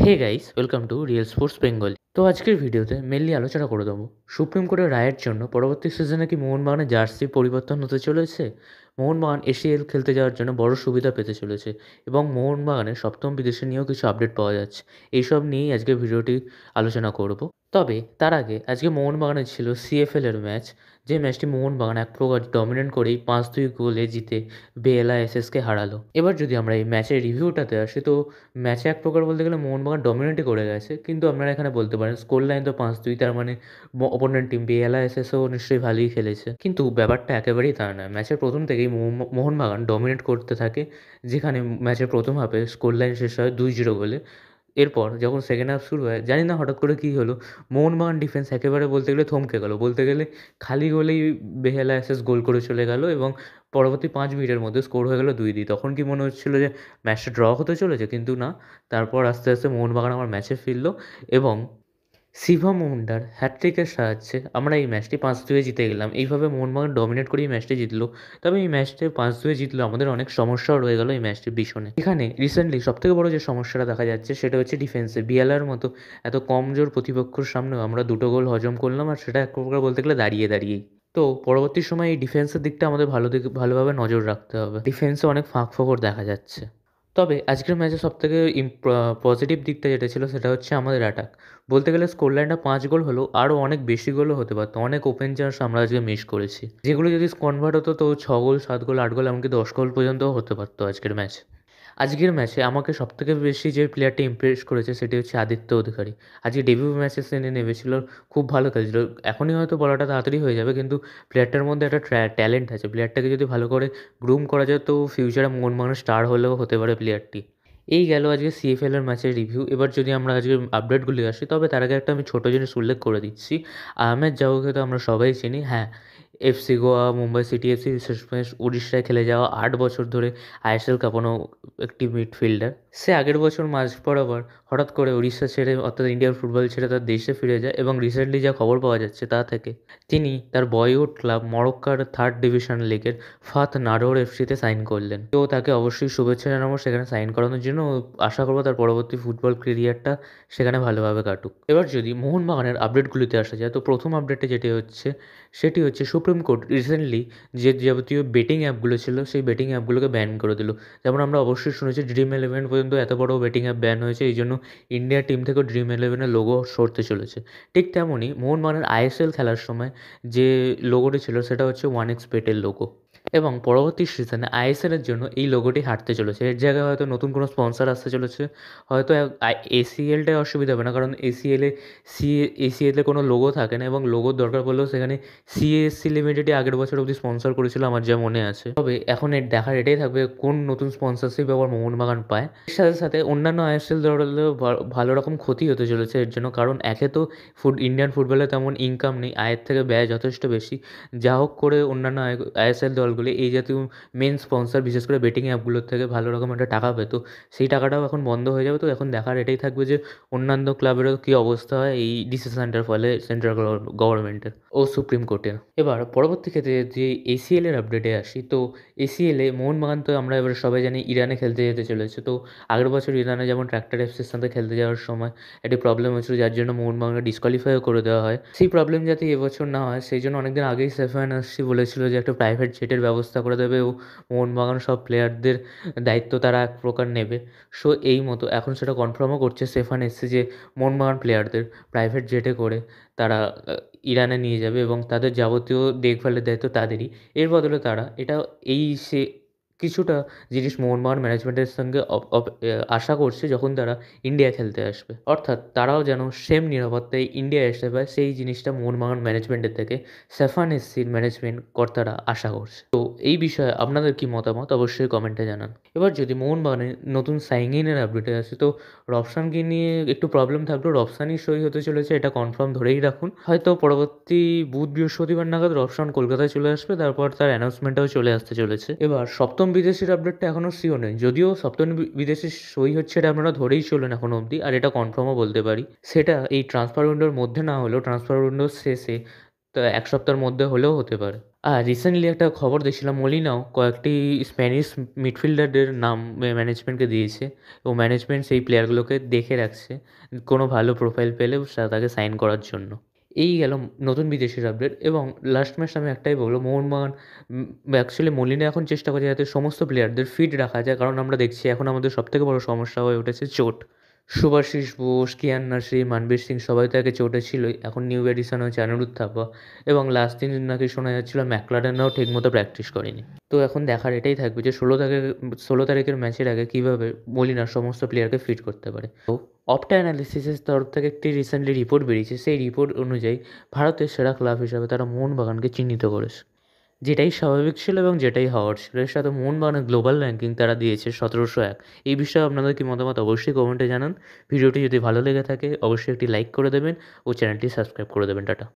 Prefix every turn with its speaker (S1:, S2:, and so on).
S1: Hey guys, welcome to real sports Bengal. তো আজকের ভিডিওতে মেনলি আলোচনা করে দেবো সুপ্রিম কোর্টের রায়ের জন্য পরবর্তী সিজনে কি মোহনবাগানের জার্সি পরিবর্তন হতে চলেছে, মোহনবাগান এসিএল খেলতে যাওয়ার জন্য বড় সুবিধা পেতে চলেছে এবং মোহনবাগানের সপ্তম বিদেশে নিয়েও কিছু আপডেট পাওয়া যাচ্ছে। এইসব নিয়েই আজকের ভিডিওটি আলোচনা করব। তবে তার আগে আজকে মোহনবাগানের ছিল সিএফএল এর ম্যাচ, যে ম্যাচটি মোহনবাগান এক প্রকার ডমিনেট করেই 5-2 গোলে জিতে বেএলআইএসএসকে হারালো। এবার যদি আমরা এই ম্যাচের রিভিউটাতে আসি, তো ম্যাচে এক প্রকার বলতে গেলে মোহনবাগান ডমিনেটই করে গেছে, কিন্তু আপনারা এখানে বলতে পারেন স্কোর লাইন তো 5-2, তার মানে অপোনেন্ট টিম বেএলআইএসএসও নিশ্চয়ই ভালোই খেলেছে। কিন্তু ব্যাপারটা একেবারেই তা না। ম্যাচের প্রথম থেকেই মোহনবাগান ডমিনেট করতে থাকে, যেখানে ম্যাচের প্রথম হাফে স্কোর লাইন শেষ হয় 2-0 গোলে। এরপর যখন সেকেন্ড হাফ শুরু হয়, জানি না হঠাৎ করে কী হলো, মোহনবাগান ডিফেন্স একেবারে বলতে গেলে থমকে গেল। বলতে গেলে খালি গোলেই বেহালা এসএস গোল করে চলে গেল এবং পরবর্তী 5 মিনিটের মধ্যে স্কোর হয়ে গেল 2-2। তখন কি মনে হচ্ছিল যে ম্যাচটা ড্র হতে চলেছে, কিন্তু না। তারপর আস্তে আস্তে মোহনবাগান আমার ম্যাচে ফিরল এবং শিভম মুন্ডার হ্যাটট্রিকের সাহায্যে আমরা এই ম্যাচটি 5-2 জিতে গেলাম। এইভাবে মোহনবাগান ডমিনেট করে এই ম্যাচটি জিতলো। তবে এই ম্যাচটি 5-2 জিতলো, আমাদের অনেক সমস্যাও রয়ে গেল এই ম্যাচটির পিছনে। এখানে রিসেন্টলি সবথেকে বড় যে সমস্যাটা দেখা যাচ্ছে সেটা হচ্ছে ডিফেন্সে। বিয়ালার মতো এত কমজোর প্রতিপক্ষর সামনেও আমরা 2টো গোল হজম করলাম, আর সেটা এক প্রকার বলতে গেলে দাঁড়িয়েই। তো পরবর্তী সময়ে এই ডিফেন্সের দিকটা আমাদের ভালোভাবে নজর রাখতে হবে। ডিফেন্সে অনেক ফাঁক ফোকর দেখা যাচ্ছে। তবে আজকের ম্যাচে সবথেকে পজিটিভ দিকটা যেটা ছিল সেটা হচ্ছে আমাদের অ্যাটাক। বলতে গেলে স্কোর লাইনটা 5 গোল হলেও আরও অনেক বেশি গোলও হতে পারতো। অনেক ওপেন চান্স আমরা আজকে মিস করেছি, যেগুলো যদি কনভার্ট হতো তো 6 গোল, 7 গোল, 8 গোল, এমনকি 10 গোল পর্যন্তও হতে পারতো আজকের ম্যাচে আমাকে সবথেকে বেশি যে প্লেয়ারটি ইমপ্রেস করেছে সেটি হচ্ছে আদিত্য অধিকারী। আজকে ডেবিউ ম্যাচে সে নেমেছিল, খুব ভালো খেলছিল। এখনই হয়তো বলাটা তাড়াতাড়ি হয়ে যাবে, কিন্তু প্লেয়ারটার মধ্যে একটা ট্যালেন্ট আছে। প্লেয়ারটাকে যদি ভালো করে গ্রুম করা যায় তো ফিউচারে মোহনবাগানের স্টার হলেও হতে পারে প্লেয়ারটি। এই গেল আজকে সিএফএল এর ম্যাচের রিভিউ। এবার যদি আমরা আজকের আপডেটগুলি আসি, তবে তার আগে একটা আমি ছোটো জিনিস উল্লেখ করে দিচ্ছি। আহমেদ জাওয়াকে তো আমরা সবাই চিনি। হ্যাঁ, FC Goa, Mumbai city FC, শেষমেশ উড়িষ্যায় খেলে যাওয়া 8 বছর ধরে আইএসএল কাঁপানো একটি মিডফিল্ডার। সে আগের বছর মাঝ বরাবর হঠাৎ করে উড়িষ্যা ছেড়ে, অর্থাৎ ইন্ডিয়ার ফুটবল ছেড়ে তার দেশে ফিরে যায় এবং রিসেন্টলি যা খবর পাওয়া যাচ্ছে তা থেকে তিনি তার বয়উড ক্লাব মরক্কার 3rd ডিভিশন লিগের ফাত নাডোর এফসিতে সাইন করলেন। তো তাকে অবশ্যই শুভেচ্ছা জানাবো সেখানে সাইন করানোর জন্য। আশা করবো তার পরবর্তী ফুটবল ক্যারিয়ারটা সেখানে ভালোভাবে কাটুক। এবার যদি মোহনবাগানের আপডেটগুলিতে আসা যায়, তো প্রথম আপডেটে সেটি হচ্ছে সুপ্রিম কোর্ট রিসেন্টলি যে যাবতীয় বেটিং অ্যাপগুলো ছিল সেই বেটিং অ্যাপগুলোকে ব্যান করে দিল। যেমন আমরা অবশ্যই শুনেছি ড্রিম11 পর্যন্ত এত বড় বেটিং অ্যাপ ব্যান হয়েছে, এই জন্য ইন্ডিয়া টিম থেকেও ড্রিম11-এর লোগো সরতে চলেছে। ঠিক তেমনই মোহনবাগানের আইএসএল খেলার সময় যে লোগোটি ছিল সেটা হচ্ছে 1xBet-এর লোগো, এবং পরবর্তী সিজনে আইএসএলের জন্য এই লোগোটি হাঁটতে চলেছে। এর জায়গায় হয়তো নতুন কোনো স্পন্সর আসতে চলেছে। হয়তো এসিএলটায় অসুবিধা হবে না, কারণ এসিএলে কোনো লোগো থাকে না এবং লোগোর দরকার পড়লেও সেখানে সিএসসি লিমিটেডই আগের বছর অবধি স্পন্সর করেছিল আমার যা মনে আছে। তবে এখন এর দেখার এটাই থাকবে কোন নতুন স্পন্সরশিপ আবার মোহনবাগান পায়। এর সাথে সাথে অন্যান্য আইএসএল দলেও ভালো রকম ক্ষতি হতে চলেছে এর জন্য, কারণ একে তো ইন্ডিয়ান ফুটবলে তেমন ইনকাম নেই, আয়ের থেকে ব্যয় যথেষ্ট বেশি। যা হোক করে অন্যান্য আইএসএল দলগুলি এই জাতীয় মেন স্পন্সর, বিশেষ করে বেটিং অ্যাপগুলোর থেকে ভালো রকম একটা টাকা পেত, সেই টাকাটাও এখন বন্ধ হয়ে যাবে। তো এখন দেখার এটাই থাকবে যে অন্যান্য ক্লাবেরও কী অবস্থা হয় এই ডিসিশনটার ফলে সেন্ট্রাল গভর্নমেন্টের ও সুপ্রিম কোর্টের। এবার পরবর্তী ক্ষেত্রে যে এসিএলের আপডেটে আসি, তো এসিএলে মোহনবাগান তো আমরা এবার সবাই জানি ইরানে খেলতে যেতে চলেছে। তো আগের বছর ইরানে যেমন ট্র্যাক্টর এফসির সাথে খেলতে যাওয়ার সময় একটি প্রবলেম হয়েছিল, যার জন্য মোহনবাগানকে ডিসকোয়ালিফাইও করে দেওয়া হয়। সেই প্রবলেম যাতে এবছর না হয় সেই জন্য অনেকদিন আগেই সেফান এসসি বলেছিল যে একটা প্রাইভেট জেটের ব্যবস্থা করে দেবে ও মোহনবাগান সব প্লেয়ারদের দায়িত্ব তারা এক প্রকার নেবে। সো এই মতো এখন সেটা কনফার্মও করছে সেফান এসসি যে মোহনবাগান প্লেয়ারদের প্রাইভেট জেটে করে তারা ইরানে নিয়ে যাবে এবং তাদের যাবতীয় দেখভালের দায়িত্ব তাদেরই। এর বদলে তারা এটা সে কিছুটা জিনিস মোহনবাগান ম্যানেজমেন্টের সঙ্গে আশা করছে যখন তারা ইন্ডিয়া খেলতে আসবে, অর্থাৎ তারাও যেন সেম নিরাপত্তায় ইন্ডিয়া আসতে পারে, সেই জিনিসটা মোহনবাগান ম্যানেজমেন্টের থেকে সেফান এসসির ম্যানেজমেন্ট কর্তারা আশা করছে। তো এই বিষয়ে আপনাদের কি মতামত অবশ্যই কমেন্টে জানান। এবার যদি মোহনবাগানের নতুন সাইনিংয়ের আপডেটে আসে, তো রফসানকে নিয়ে একটু প্রবলেম থাকলেও রফসানই সই হতে চলেছে, এটা কনফার্ম ধরেই রাখুন। হয়তো পরবর্তী বুধ বৃহস্পতিবার নাগাদ রফসান কলকাতায় চলে আসবে, তারপর তার অ্যানাউন্সমেন্টটাও চলে আসতে চলেছে। এবার সপ্তম বিদেশির আপডেটটা এখনও শিওর নেই, যদিও সপ্তম বিদেশি সই হচ্ছে এটা আপনারা ধরেই চলেন এখনও অবধি, আর এটা কনফার্মও বলতে পারি সেটা এই ট্রান্সফার উইন্ডোর মধ্যে না হলেও ট্রান্সফার উইন্ডোর শেষে তো 1 সপ্তাহের মধ্যে হলেও হতে পারে। আর রিসেন্টলি একটা খবর দেখছিলাম মলিনাও কয়েকটি স্প্যানিশ মিডফিল্ডারদের নাম ম্যানেজমেন্টকে দিয়েছে এবং ম্যানেজমেন্ট সেই প্লেয়ারগুলোকে দেখে রাখছে কোনো ভালো প্রোফাইল পেলে তাকে সাইন করার জন্য। এই গেল নতুন বিদেশির আপডেট এবং লাস্ট ম্যাচ আমি একটাই বলবো মোহনবাগান অ্যাকচুয়ালি মলিনা এখন চেষ্টা করছে যাতে সমস্ত প্লেয়ারদের ফিট রাখা যায়, কারণ আমরা দেখছি এখন আমাদের সবথেকে বড় সমস্যা হয়ে উঠেছে চোট। শুভাশিস বোস, কিয়ান নাসির, মানবীর সিং সবাই তো আগে চোটে ছিলই। এখন নিউ এডিশন হয়েছে অনিরুদ্ধ থাপা এবং লাস্ট দিন নাকি শোনা যাচ্ছিল ম্যাকলারেনরাও ঠিকমতো প্র্যাকটিস করেনি। তো এখন দেখার এটাই থাকবে যে 16 তারিখের ম্যাচের আগে কীভাবে মলিনা সমস্ত প্লেয়ারকে ফিট করতে পারে। তো অপটা অ্যানালিসিসের তরফ থেকে একটি রিসেন্টলি রিপোর্ট বেরিয়েছে, সেই রিপোর্ট অনুযায়ী ভারতের সেরা ক্লাব হিসাবে তারা মোহনবাগানকে চিহ্নিত করেছে, যেটাই স্বাভাবিক ছিল এবং যেটাই হওয়ার ছিল। এর সাথে মোহনবাগানের গ্লোবাল র্যাঙ্কিং তারা দিয়েছে 1701। এই বিষয়ে আপনাদের কি মতামত অবশ্যই কমেন্টে জানান। ভিডিওটি যদি ভালো লেগে থাকে অবশ্যই একটি লাইক করে দেবেন ও চ্যানেলটি সাবস্ক্রাইব করে দেবেন। টাটা।